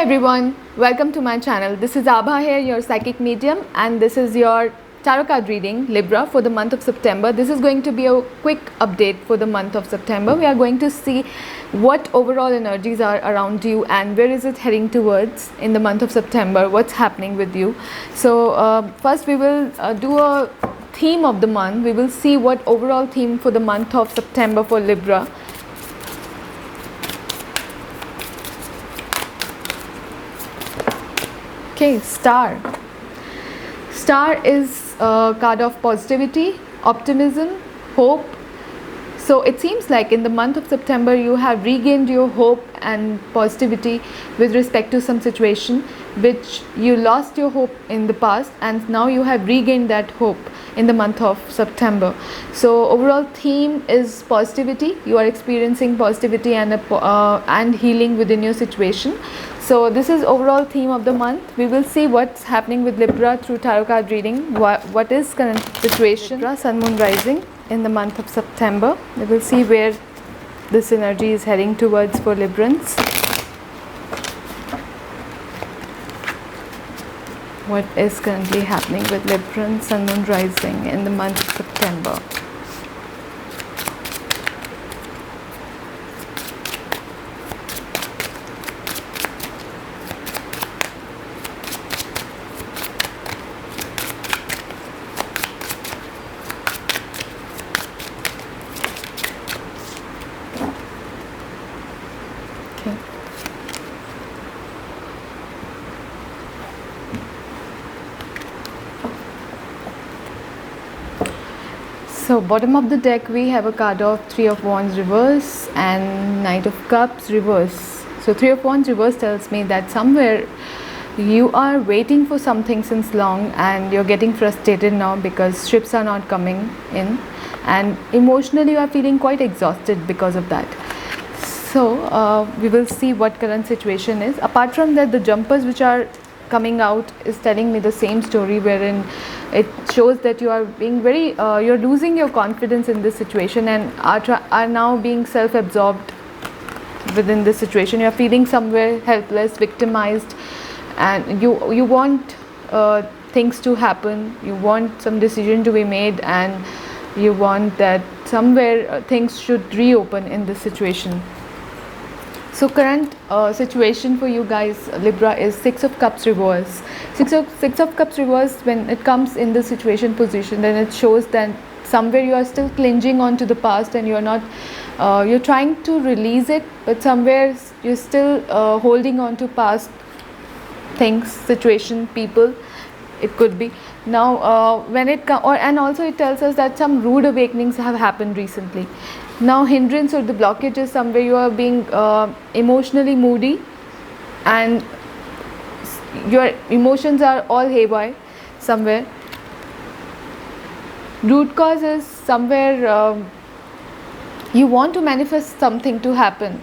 everyone, welcome to my channel. This is Abha here, your psychic medium, and this is your tarot card reading, Libra, for the month of September. This is going to be a quick update for the month of September. We are going to see what overall energies are around you and where is it heading towards in the month of September, what's happening with you. So first we will do a theme of the month. We will see what overall theme for the month of September for Libra. Okay, Star. Star is a card of positivity, optimism, hope. So it seems like in the month of September you have regained your hope and positivity with respect to some situation which you lost your hope in the past, and now you have regained that hope in the month of September. So overall theme is positivity. You are experiencing positivity and healing within your situation. So this is overall theme of the month. We will see what's happening with Libra through tarot card reading. What is current situation, Libra, Sun, Moon, Rising in the month of September. We will see where this energy is heading towards for Librans. What is currently happening with Librans, Sun, Moon, Rising in the month of September. Okay. So bottom of the deck we have a card of Three of Wands reverse and Knight of Cups reverse. So Three of Wands reverse tells me that somewhere you are waiting for something since long and you're getting frustrated now because ships are not coming in, and emotionally you are feeling quite exhausted because of that. So we will see what current situation is. Apart from that, the jumpers which are coming out is telling me the same story, wherein it shows that you are being very you're losing your confidence in this situation and are now being self-absorbed within this situation. You are feeling somewhere helpless, victimized, and you want things to happen, you want some decision to be made, and you want that somewhere things should reopen in this situation. So current situation for you guys, Libra, is Six of Cups reverse. Six of Cups reverse, when it comes in the situation position, then it shows that somewhere you are still clinging on to the past and you are not you're trying to release it, but somewhere you're still holding on to past things, situation, people. It could be now when it and also it tells us that some rude awakenings have happened recently. Now hindrance or the blockage is somewhere you are being emotionally moody and your emotions are all haywire somewhere. Root cause is somewhere you want to manifest something to happen,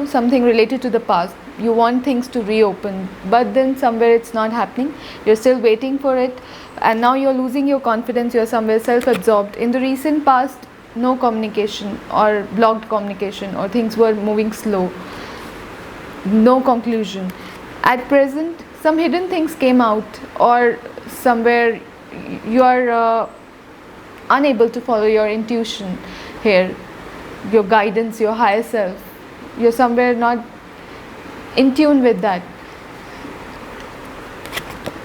something related to the past. You want things to reopen, but then somewhere it's not happening. You're still waiting for it, and now you're losing your confidence. You're somewhere self-absorbed. In the recent past, no communication or blocked communication, or things were moving slow, no conclusion. At present, some hidden things came out, or somewhere you are unable to follow your intuition here, your guidance, your higher self. You're somewhere not in tune with that.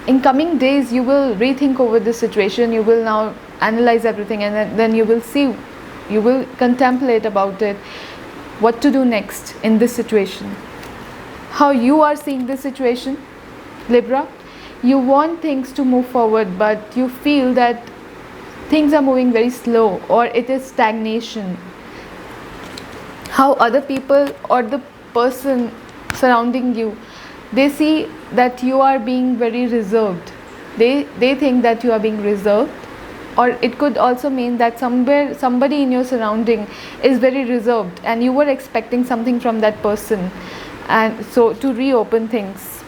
In coming days you will rethink over this situation. You will now analyze everything, and then you will see, you will contemplate about it, what to do next in this situation. How you are seeing this situation, Libra. You want things to move forward, but you feel that things are moving very slow, or it is stagnation. How other people or the person surrounding you, they see that you are being very reserved. They think that you are being reserved, or it could also mean that somewhere somebody in your surrounding is very reserved and you were expecting something from that person, and so to reopen things.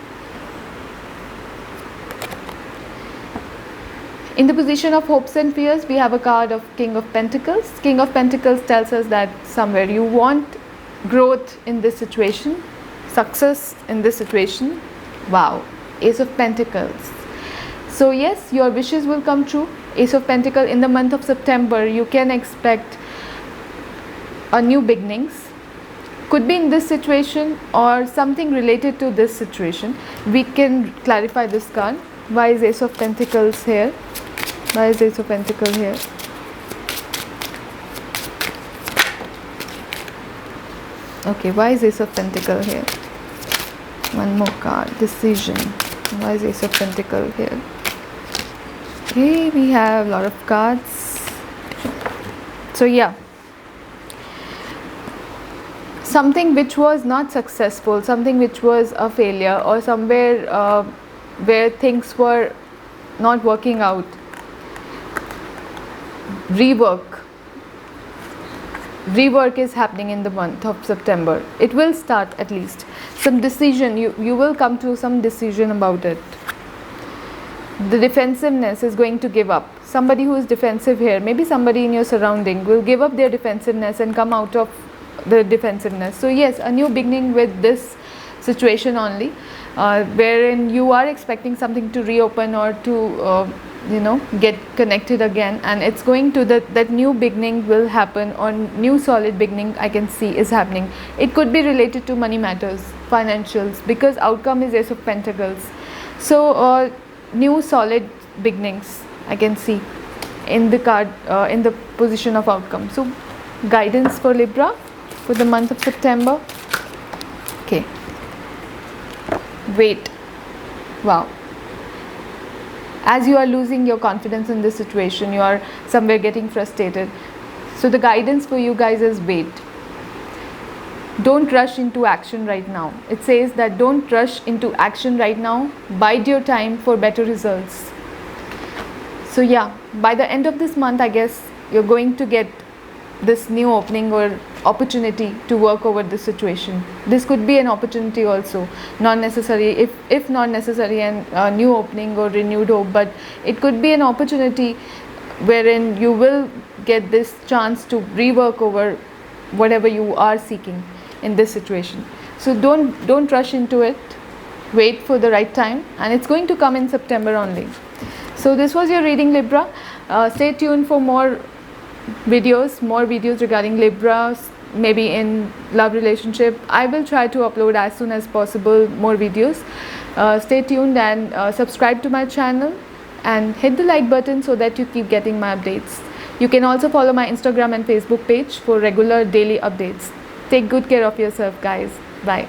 In the position of hopes and fears, we have a card of King of Pentacles. King of Pentacles tells us that somewhere you want growth in this situation, success in this situation. Wow, Ace of Pentacles. So yes, your wishes will come true. Ace of Pentacles, in the month of September, you can expect a new beginnings. Could be in this situation or something related to this situation. We can clarify this card. Why is Ace of Pentacles here? Why is Ace of Pentacles here? Okay, why is Ace of Pentacles here? One more card, decision. Why is Ace of Pentacles here? Okay, we have a lot of cards. So yeah, something which was not successful, something which was a failure, or somewhere where things were not working out, rework is happening in the month of September. It will start, at least some decision, you will come to some decision about it. The defensiveness is going to give up. Somebody who is defensive here, maybe somebody in your surrounding, will give up their defensiveness and come out of the defensiveness. So yes, a new beginning with this situation only, wherein you are expecting something to reopen or to get connected again, and it's going to that new beginning will happen, or new solid beginning I can see is happening. It could be related to money matters, financials, because outcome is Ace of Pentacles. So new solid beginnings I can see in the card, in the position of outcome. So guidance for Libra for the month of September. Okay, wait. Wow, as you are losing your confidence in this situation, you are somewhere getting frustrated. So the guidance for you guys is wait. Don't rush into action right now. It says that don't rush into action right now. Bide your time for better results. So yeah, by the end of this month, I guess you're going to get this new opening or opportunity to work over this situation. This could be an opportunity also, not necessary, if not necessary a new opening or renewed hope, but it could be an opportunity wherein you will get this chance to rework over whatever you are seeking in this situation. So don't rush into it. Wait for the right time, and it's going to come in September only. So this was your reading, Libra. Stay tuned for more videos regarding Libra, maybe in love, relationship. I will try to upload as soon as possible more videos. Stay tuned and subscribe to my channel and hit the like button so that you keep getting my updates. You can also follow my Instagram and Facebook page for regular daily updates. Take good care of yourself, guys. Bye.